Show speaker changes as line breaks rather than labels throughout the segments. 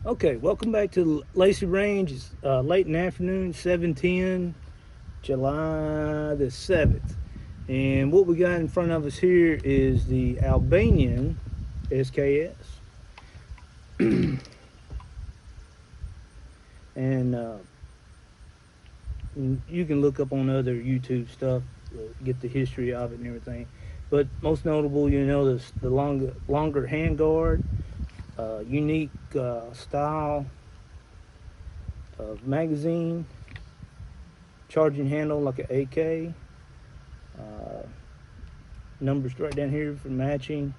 Okay, welcome back to Lacy Range. It's late in the afternoon, 7:10, July the 7th. And what we got in front of us here is the Albanian SKS. And you can look up on other YouTube stuff, get the history of it and everything. But most notable, the longer handguard, unique style of magazine, charging handle like an AK. Uh, Numbers right down here for matching,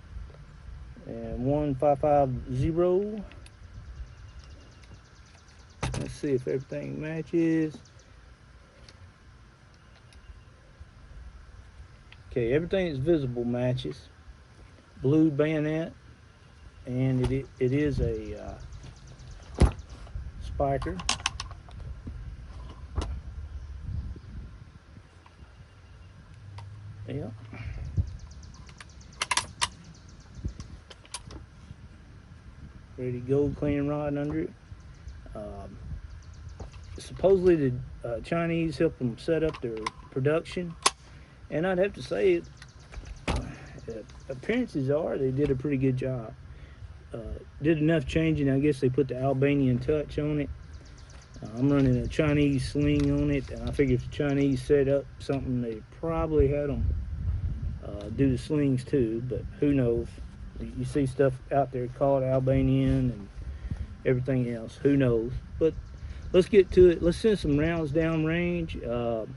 and 1550. Let's see if everything matches. Okay, everything is visible matches. Blue bayonet, and it is a spiker. Yeah. Ready gold clean rod under it. Um, Supposedly the Chinese helped them set up their production, and I'd have to say, appearances are they did a pretty good job. Did enough changing. I guess they put the Albanian touch on it. I'm running a Chinese sling on it, and I figure if the Chinese set up something, they probably had them do the slings too. But who knows? You see stuff out there called Albanian and everything else. Who knows? But let's get to it. Let's send some rounds down range. Like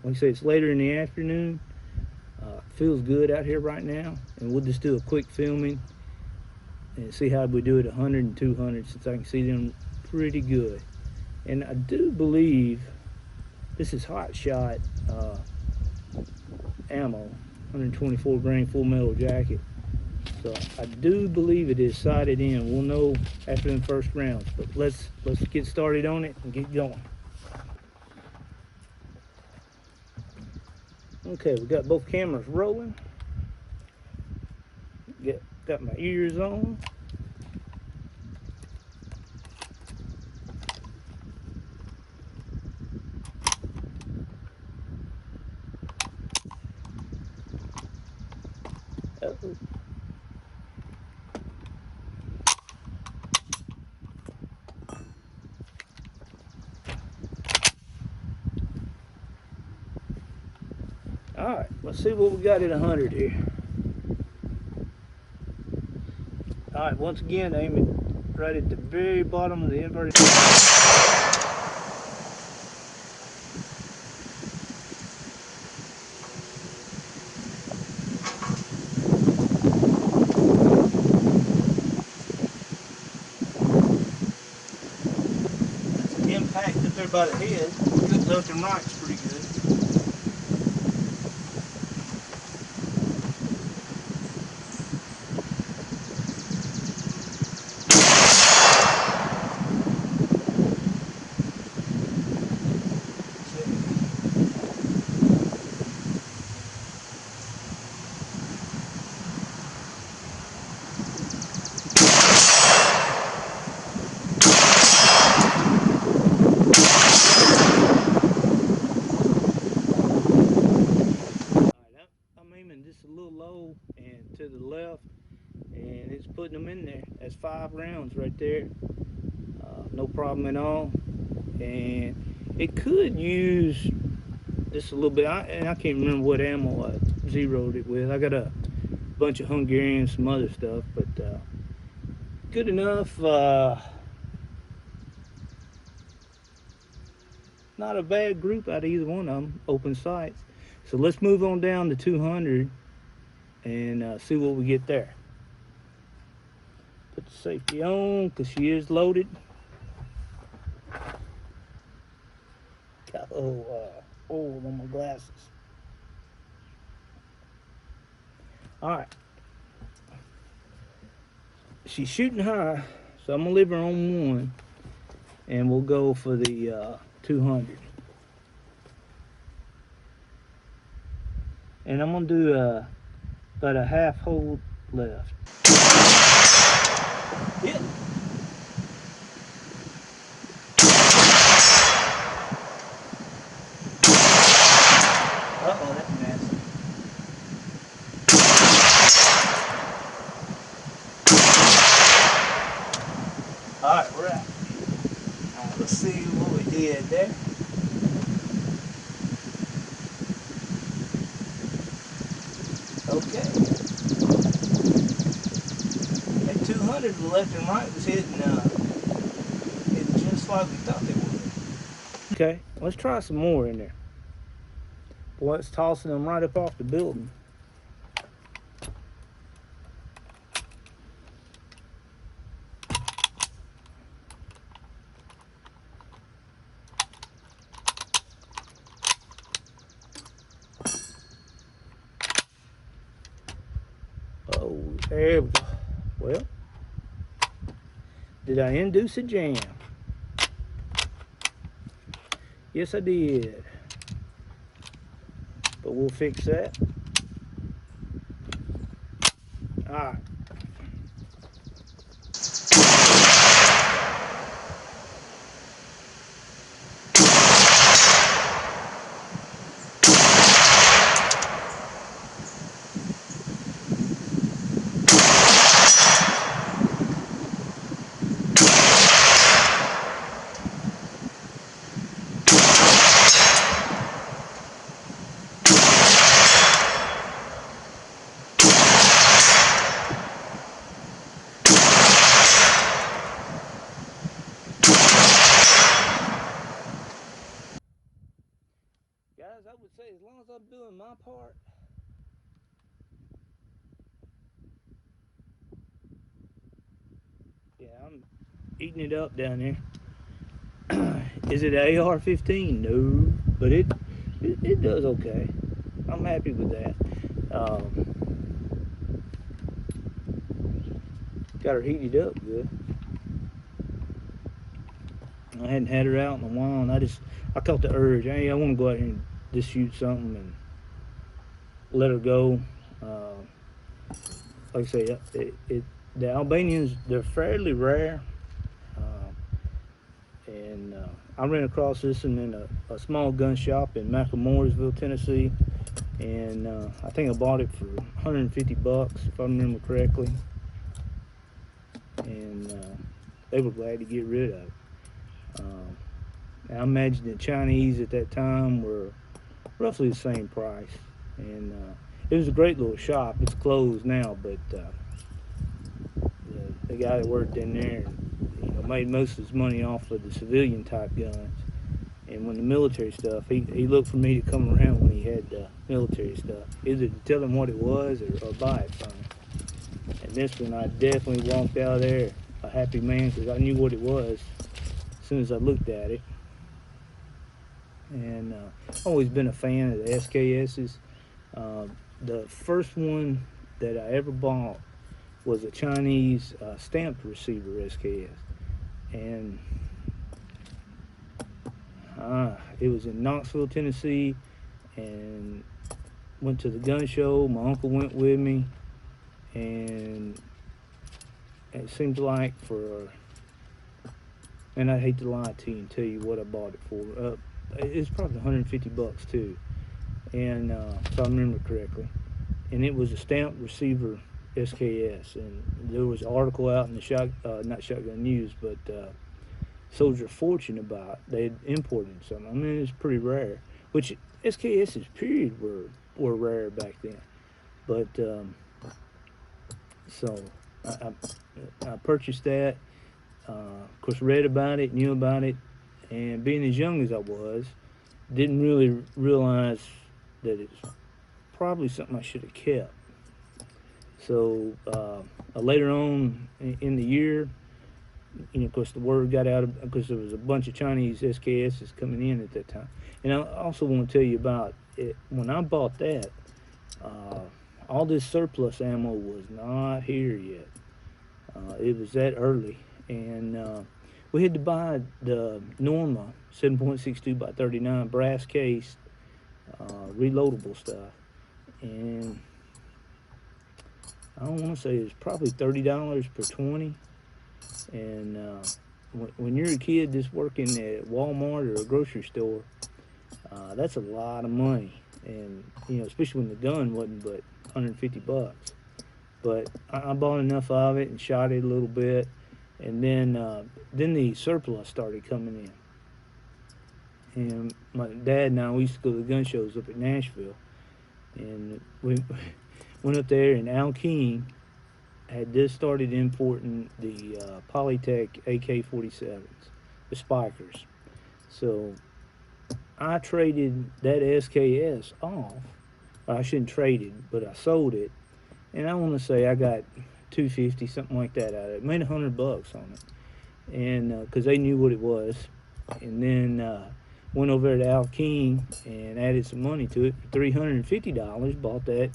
I say, it's later in the afternoon. Feels good out here right now, and we'll just do a quick filming and see how we do it 100 and 200 since I can see them pretty good. And I do believe this is hot shot ammo, 124 grain full metal jacket. So I do believe it is sighted in. We'll know after the first rounds, but let's get started on it and get going. Okay, we got both cameras rolling. Got my ears on. Uh-oh. All right, let's see what we got at 100 here. All right, once again, aiming right at the very bottom of the inverted. Impact up there by the head. Good left and right's pretty good. I'm aiming just a little low and to the left, and it's putting them in there. That's 5 rounds right there. No problem at all. And it could use just a little bit. And I can't remember what ammo I zeroed it with. I got a bunch of Hungarian, some other stuff, but good enough. Not a bad group out of either one of them. Open sights. So let's move on down to 200 and see what we get there. Put the safety on because she is loaded. Got a little oil on my glasses. All right. She's shooting high, so I'm gonna leave her on 1, and we'll go for the 200. And I'm gonna do about a half hold left. Hit. there. Okay. That 200 to the left and right was hitting just like we thought they would. Okay, let's try some more in there. Boy, it's tossing them right up off the building. Oh, there we go. Well, did I induce a jam? Yes, I did. But we'll fix that. All right. Guys, I would say as long as I'm doing my part, yeah, I'm eating it up down there. Is it an AR-15? No, but it does okay. I'm happy with that. Got her heated up good. I hadn't had her out in a while, and I caught the urge. Hey, I want to go out here and just shoot something and let her go. Like I say, the Albanians, they're fairly rare. And I ran across this one in a small gun shop in Macklemooresville, Tennessee. And I think I bought it for 150 bucks, if I remember correctly. And they were glad to get rid of it. I imagine the Chinese at that time were roughly the same price. And it was a great little shop. It's closed now, but the guy that worked in there, made most of his money off of the civilian type guns. And when the military stuff, he looked for me to come around when he had military stuff, either to tell him what it was or buy it from him. And this one, I definitely walked out of there a happy man, because I knew what it was as soon as I looked at it. And I've always been a fan of the SKSs. The first one that I ever bought was a Chinese stamped receiver SKS. And it was in Knoxville, Tennessee, and went to the gun show. My uncle went with me, and it seemed like and I hate to lie to you and tell you what I bought it for. It's probably 150 bucks too, and if I remember correctly. And it was a stamped receiver SKS, and there was an article out in the not Shotgun News, but Soldier Fortune about they had imported some. I mean, it's pretty rare, which SKS's period were rare back then. But so I purchased that. Of course, read about it, knew about it, and being as young as I was, didn't really realize that it's probably something I should have kept. So later on in the year, of course, the word got out because there was a bunch of Chinese SKSs coming in at that time. And I also want to tell you about it. When I bought that, all this surplus ammo was not here yet. It was that early, and we had to buy the Norma 7.62 by 39 brass case, reloadable stuff, and I don't want to say it was probably $30 per 20. And when you're a kid just working at Walmart or a grocery store, that's a lot of money. And especially when the gun wasn't but 150 bucks. But I bought enough of it and shot it a little bit, and then the surplus started coming in. And my dad and I, we used to go to the gun shows up at Nashville, and we went up there, and Al King had just started importing the Polytech AK-47s, the spikers. So I traded that SKS off. I shouldn't trade it, but I sold it, and I want to say I got 250, something like that, out of it. Made $100 on it, and because they knew what it was, and then went over to Al King and added some money to it for $350. Bought that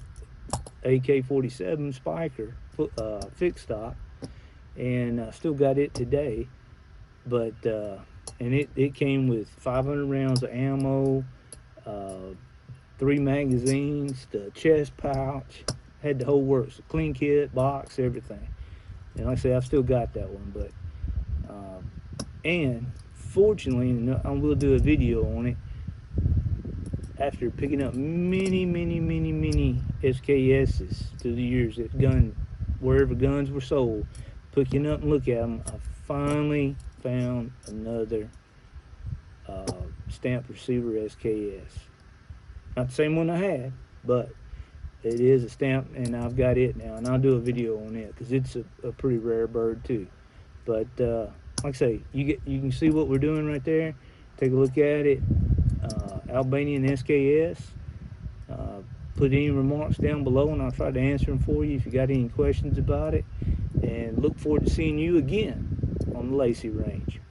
AK-47 spiker fixed stop, and still got it today. But and it came with 500 rounds of ammo, 3 magazines, the chest pouch, had the whole works, the clean kit, box, everything. And like I say, I've still got that one, but and fortunately, and I will do a video on it, after picking up many SKSs through the years at wherever guns were sold, picking up and look at them, I finally found another stamped receiver SKS. Not the same one I had, but it is a stamp, and I've got it now, and I'll do a video on it because it's a pretty rare bird too. But like I say, you can see what we're doing right there. Take a look at it. Albanian SKS. Put any remarks down below, and I'll try to answer them for you if you got any questions about it. And look forward to seeing you again on the Lacy Range.